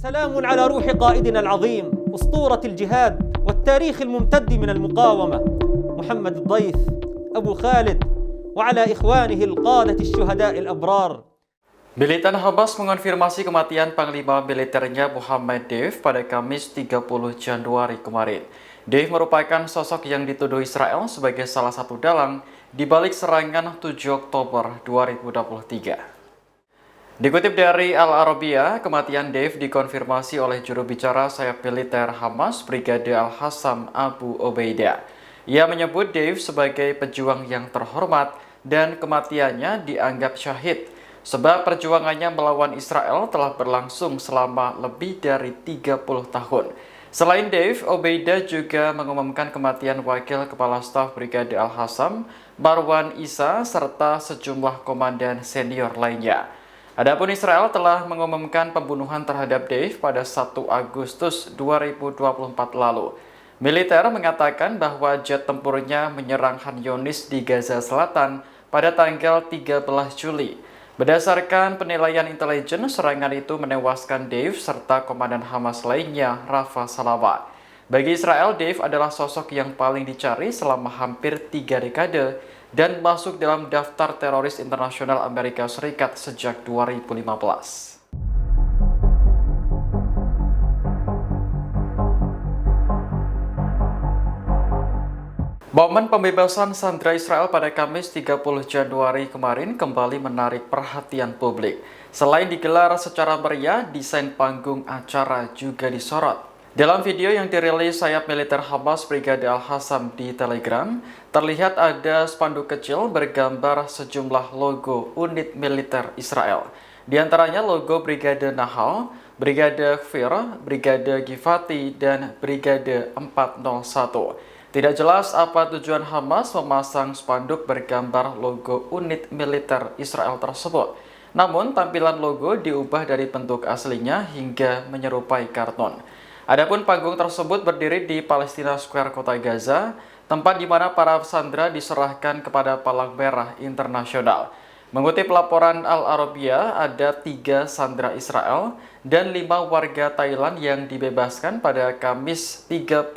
سلام على روح قائدنا العظيم أسطورة الجهاد والتاريخ الممتد من المقاومة محمد الضيف أبو خالد وعلى إخوانه القادة الشهداء الأبرار. Militan Hamas mengonfirmasi kematian Panglima militernya Muhammad Deif pada Kamis 30 Januari kemarin. Deif merupakan sosok yang dituduh Israel sebagai salah satu dalang di balik serangan 7 Oktober 2023. Dikutip dari Al-Arabiya, kematian Deif dikonfirmasi oleh juru bicara sayap militer Hamas, Brigade Al-Hassam Abu Obaidah. Ia menyebut Deif sebagai pejuang yang terhormat dan kematiannya dianggap syahid, sebab perjuangannya melawan Israel telah berlangsung selama lebih dari 30 tahun. Selain Deif, Obaidah juga mengumumkan kematian Wakil Kepala Staf Brigade Al-Hassam, Marwan Isa, serta sejumlah komandan senior lainnya. Adapun Israel telah mengumumkan pembunuhan terhadap Deif pada 1 Agustus 2024 lalu. Militer mengatakan bahwa jet tempurnya menyerang Khan Younis di Gaza Selatan pada tanggal 13 Juli. Berdasarkan penilaian intelijen, serangan itu menewaskan Deif serta komandan Hamas lainnya, Rafa Salama. Bagi Israel, Deif adalah sosok yang paling dicari selama hampir 3 dekade dan masuk dalam daftar teroris internasional Amerika Serikat sejak 2015. Momen pembebasan sandera Israel pada Kamis 30 Januari kemarin kembali menarik perhatian publik. Selain digelar secara meriah, desain panggung acara juga disorot. Dalam video yang dirilis sayap militer Hamas Brigade Al-Hassam di Telegram, terlihat ada spanduk kecil bergambar sejumlah logo unit militer Israel. Di antaranya logo Brigade Nahal, Brigade Kfir, Brigade Givati, dan Brigade 401. Tidak jelas apa tujuan Hamas memasang spanduk bergambar logo unit militer Israel tersebut. Namun, tampilan logo diubah dari bentuk aslinya hingga menyerupai karton. Adapun panggung tersebut berdiri di Palestina Square, Kota Gaza, tempat di mana para sandera diserahkan kepada Palang Merah Internasional. Mengutip laporan Al-Arabiya, ada 3 sandera Israel dan 5 warga Thailand yang dibebaskan pada Kamis 30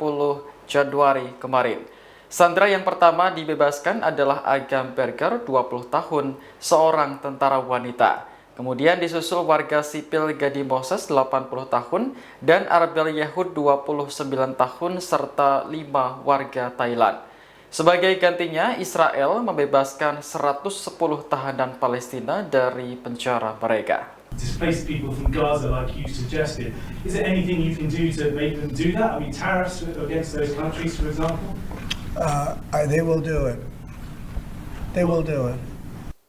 Januari kemarin. Sandera yang pertama dibebaskan adalah Agam Berger, 20 tahun, seorang tentara wanita. Kemudian disusul warga sipil Gadi Moses 80 tahun dan Arbel Yehud 29 tahun serta 5 warga Thailand. Sebagai gantinya, Israel membebaskan 110 tahanan Palestina dari penjara mereka. Displaced people from Gaza, like you suggested. Is there anything you can do to make them do that? I mean, tariffs against those countries, for example? They will do it. They will do it.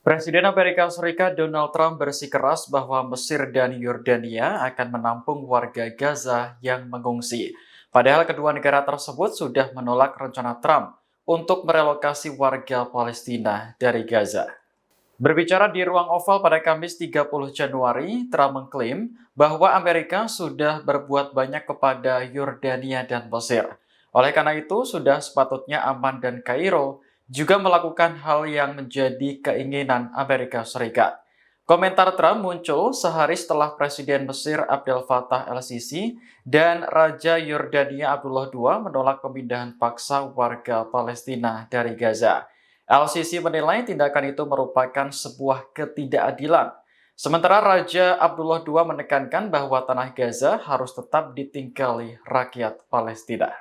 Presiden Amerika Serikat Donald Trump bersikeras bahwa Mesir dan Yordania akan menampung warga Gaza yang mengungsi. Padahal kedua negara tersebut sudah menolak rencana Trump untuk merelokasi warga Palestina dari Gaza. Berbicara di ruang oval pada Kamis 30 Januari, Trump mengklaim bahwa Amerika sudah berbuat banyak kepada Yordania dan Mesir. Oleh karena itu, sudah sepatutnya Amman dan Kairo juga melakukan hal yang menjadi keinginan Amerika Serikat. Komentar Trump muncul sehari setelah Presiden Mesir Abdel Fattah el-Sisi dan Raja Yordania Abdullah II menolak pemindahan paksa warga Palestina dari Gaza. El-Sisi menilai tindakan itu merupakan sebuah ketidakadilan. Sementara Raja Abdullah II menekankan bahwa tanah Gaza harus tetap ditinggali rakyat Palestina.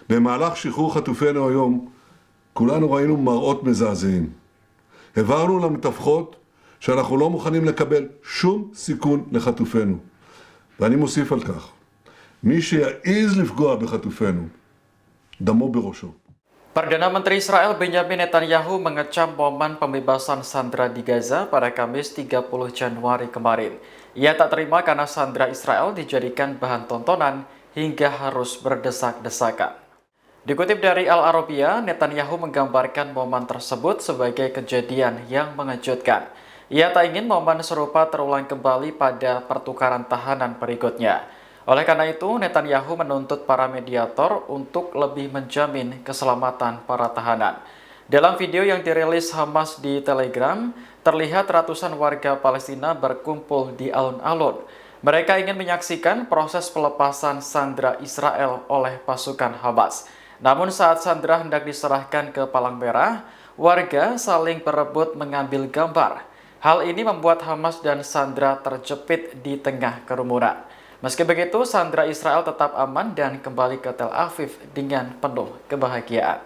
במהלך שחרור חטופינו היום, כולנו ראינו מראות מזעזעים. הבהרנו למתווכות שאנחנו לא מוכנים לקבל שום סיכון לחטופינו. ואני מוסיף על כך, מי שיעז לפגוע בחטופינו, דמו בראשו. Perdana Menteri Israel Benjamin Netanyahu mengecam momen pembebasan sandera di Gaza pada Kamis 30 Januari kemarin. Ia tak terima karena sandera Israel dijadikan bahan tontonan hingga harus berdesak-desakan. Dikutip dari Al Arabiya, Netanyahu menggambarkan momen tersebut sebagai kejadian yang mengejutkan. Ia tak ingin momen serupa terulang kembali pada pertukaran tahanan berikutnya. Oleh karena itu, Netanyahu menuntut para mediator untuk lebih menjamin keselamatan para tahanan. Dalam video yang dirilis Hamas di Telegram, terlihat ratusan warga Palestina berkumpul di alun-alun. Mereka ingin menyaksikan proses pelepasan sandera Israel oleh pasukan Hamas. Namun saat sandera hendak diserahkan ke Palang Merah, warga saling berebut mengambil gambar. Hal ini membuat Hamas dan sandera terjepit di tengah kerumunan. Meski begitu, sandera Israel tetap aman dan kembali ke Tel Aviv dengan penuh kebahagiaan.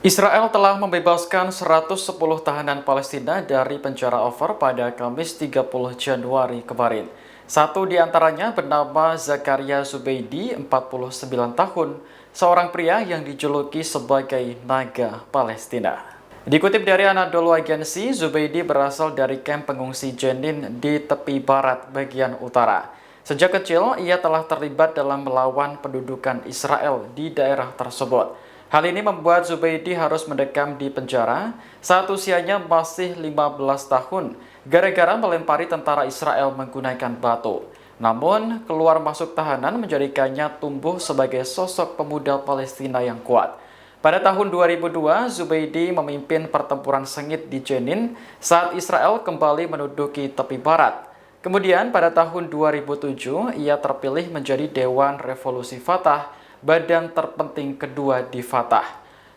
Israel telah membebaskan 110 tahanan Palestina dari penjara Ofer pada Kamis 30 Januari kemarin. Satu di antaranya bernama Zakaria Zubeidi, 49 tahun, seorang pria yang dijuluki sebagai naga Palestina. Dikutip dari Anadolu Agency, Zubeidi berasal dari kamp pengungsi Jenin di tepi barat bagian utara. Sejak kecil, ia telah terlibat dalam melawan pendudukan Israel di daerah tersebut. Hal ini membuat Zubeidi harus mendekam di penjara saat usianya masih 15 tahun, gara-gara melempari tentara Israel menggunakan batu. Namun, keluar masuk tahanan menjadikannya tumbuh sebagai sosok pemuda Palestina yang kuat. Pada tahun 2002, Zubeidi memimpin pertempuran sengit di Jenin saat Israel kembali menduduki tepi barat. Kemudian pada tahun 2007, ia terpilih menjadi Dewan Revolusi Fatah, badan terpenting kedua di Fatah.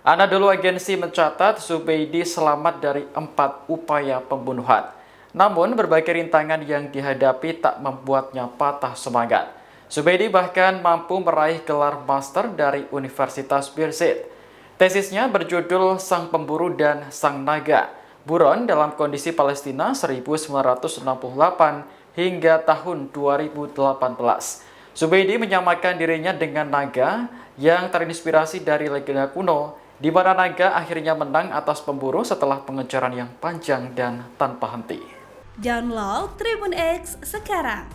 Anadolu Agency mencatat Zubeidi selamat dari 4 upaya pembunuhan. Namun, berbagai rintangan yang dihadapi tak membuatnya patah semangat. Zubeidi bahkan mampu meraih gelar master dari Universitas Birzeit. Tesisnya berjudul Sang Pemburu dan Sang Naga, buron dalam kondisi Palestina 1968 hingga tahun 2018. Zubeidi menyamakan dirinya dengan naga yang terinspirasi dari legenda kuno, di mana naga akhirnya menang atas pemburu setelah pengejaran yang panjang dan tanpa henti. Download Tribun X sekarang,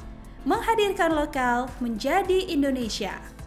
menghadirkan lokal menjadi Indonesia.